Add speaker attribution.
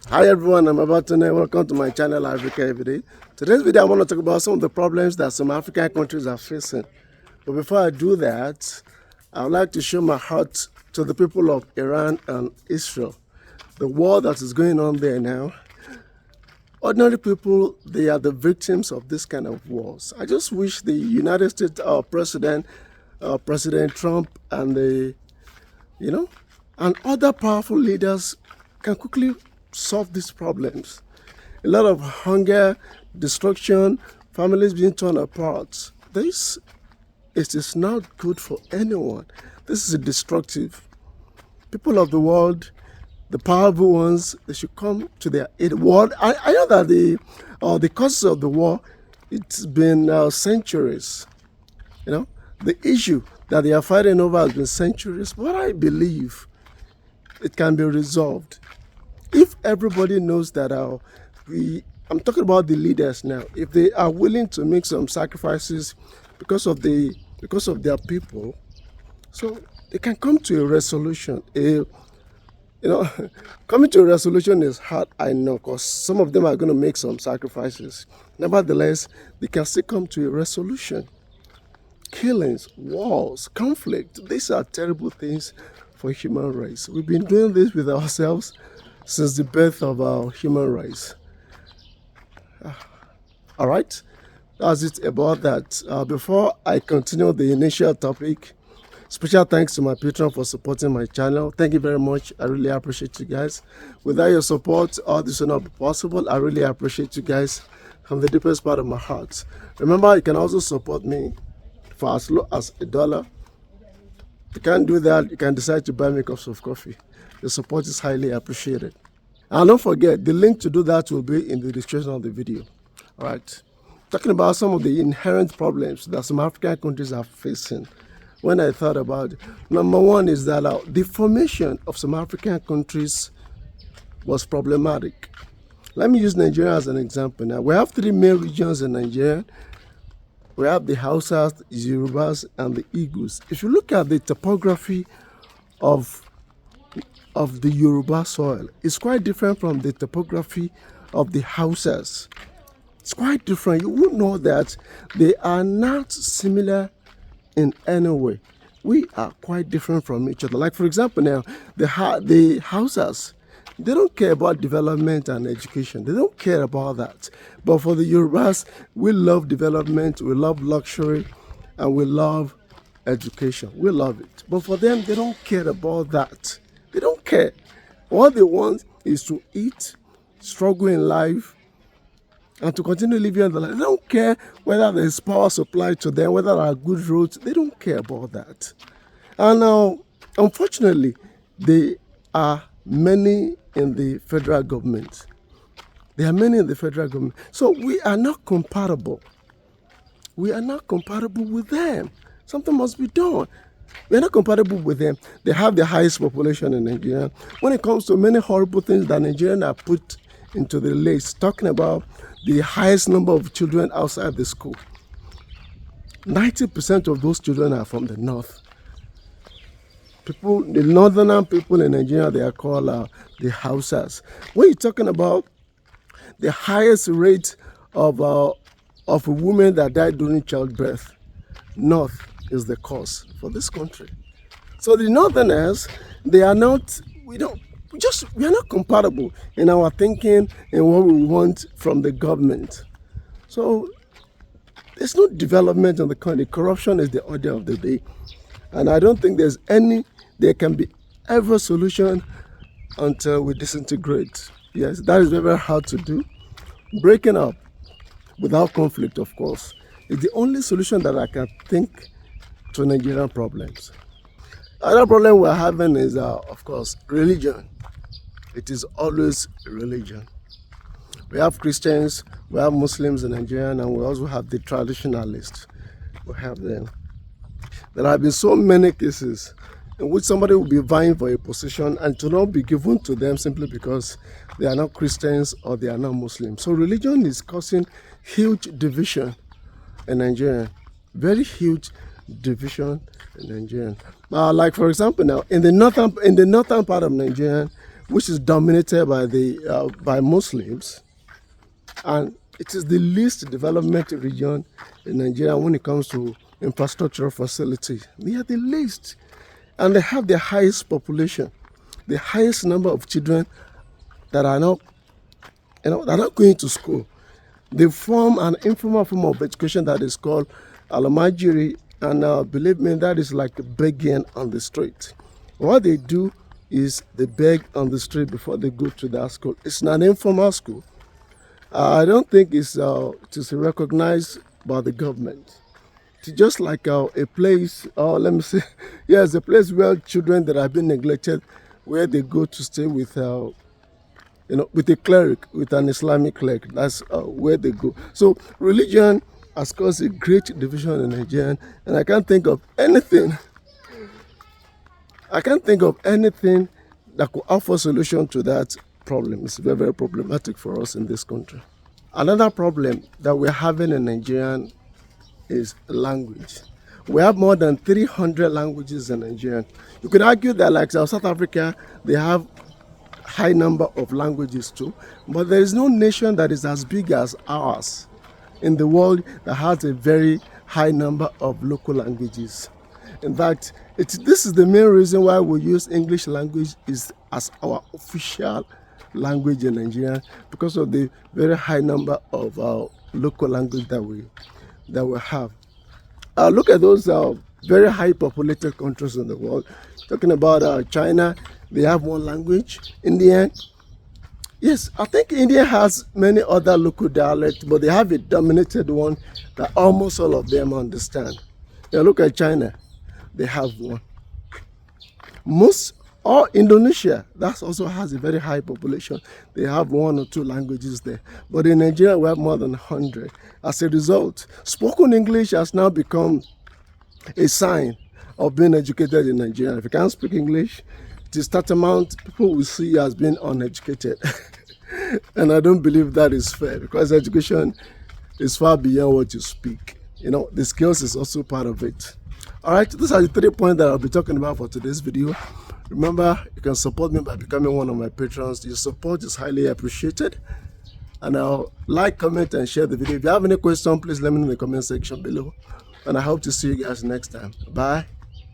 Speaker 1: Hi everyone, I'm about to know. Welcome to my channel Africa Everyday. Today's video I want to talk about some of the problems that some African countries are facing. But before I do that, I would like to show my heart to the people of Iran and Israel. The war that is going on there now. Ordinary people, they are the victims of this kind of wars. I just wish the United States President Trump and and other powerful leaders can quickly solve these problems. A lot of hunger, destruction, families being torn apart. This it is not good for anyone. This is destructive. People of the world, the powerful ones, they should come to their aid. I know that the causes of the war, it's been centuries. The issue that they are fighting over has been centuries. But I believe it can be resolved if everybody knows that I'm talking about the leaders now. If they are willing to make some sacrifices because of their people, so they can come to a resolution. Coming to a resolution is hard, I know, because some of them are going to make some sacrifices. Nevertheless, they can still come to a resolution. Killings, wars, conflict, these are terrible things for human race. We've been doing this with ourselves since the birth of our human race. All right, that's it about that. Before I continue the initial topic, special thanks to my patron for supporting my channel. Thank you very much. I really appreciate you guys. Without your support, all this would not be possible. I really appreciate you guys from the deepest part of my heart. Remember, you can also support me for as low as $1. If you can't do that, you can decide to buy me cups of coffee. The support is highly appreciated. And don't forget, the link to do that will be in the description of the video. All right. Talking about some of the inherent problems that some African countries are facing. When I thought about it, number one is that the formation of some African countries was problematic. Let me use Nigeria as an example. Now, we have three main regions in Nigeria. We have the Hausas, the Yorubas, and the Igbos. If you look at the topography of the Yoruba soil, it's quite different from the topography of the Hausas. It's quite different. You would know that they are not similar in any way. We are quite different from each other. Like, for example, now, the Hausas, they don't care about development and education. They don't care about that. But for the Yorubas, we love development, we love luxury, and we love education. We love it. But for them, they don't care about that. They don't care. All they want is to eat, struggle in life, and to continue living the life. They don't care whether there is power supply to them, whether there are good roads. They don't care about that. And now, unfortunately, there are many in the federal government. There are many in the federal government. So we are not compatible. We are not compatible with them. Something must be done. We are not compatible with them. They have the highest population in Nigeria. When it comes to many horrible things that Nigerians are put into the list, talking about the highest number of children outside the school. 90% of those children are from the north. The northern people in Nigeria, they are called the Hausas. When you're talking about the highest rate of a woman that died during childbirth, north is the cause for this country. So the northerners, we are not compatible in our thinking and what we want from the government. So there's no development in the country. Corruption is the order of the day. And I don't think there can be ever solution until we disintegrate. Yes, that is very hard to do. Breaking up without conflict, of course, is the only solution that I can think to Nigerian problems. Another problem we're having is, of course, religion. It is always religion. We have Christians, we have Muslims in Nigeria, and we also have the traditionalists. We have them. There have been so many cases in which somebody will be vying for a position and to not be given to them simply because they are not Christians or they are not Muslims. So religion is causing huge division in Nigeria. Very huge division in Nigeria. Like, for example, now in the northern part of Nigeria, which is dominated by by Muslims, and it is the least developed region in Nigeria when it comes to infrastructural facility. They are the least, and they have the highest population, the highest number of children that are not, they're not going to school. They form an informal form of education that is called alamajiri, and believe me, that is like begging on the street. What they do is they beg on the street before they go to that school. It's an informal school. I don't think it is recognized by the government. It's just like a place, let me say, yes, a place where children that have been neglected, where they go to stay with, with a cleric, with an Islamic cleric. That's where they go. So religion has caused a great division in Nigeria, and I can't think of anything. I can't think of anything that could offer solution to that problem. It's very, very problematic for us in this country. Another problem that we're having in Nigeria is language. We have more than 300 languages in Nigeria. You could argue that, like South Africa, they have high number of languages too, but there is no nation that is as big as ours in the world that has a very high number of local languages. In fact, this is the main reason why we use English language as our official language in Nigeria, because of the very high number of local language that we have. Look at those very high populated countries in the world. Talking about China, they have one language. India, yes, I think India has many other local dialects, but they have a dominated one that almost all of them understand. Now look at China, they have one. Or Indonesia, that also has a very high population. They have one or two languages there. But in Nigeria, we have more than 100. As a result, spoken English has now become a sign of being educated in Nigeria. If you can't speak English, it is tantamount, people will see you as being uneducated. And I don't believe that is fair, because education is far beyond what you speak. The skills is also part of it. All right, these are the 3 points that I'll be talking about for today's video. Remember, you can support me by becoming one of my patrons. Your support is highly appreciated. And I'll like, comment, and share the video. If you have any question, please let me know in the comment section below. And I hope to see you guys next time. Bye.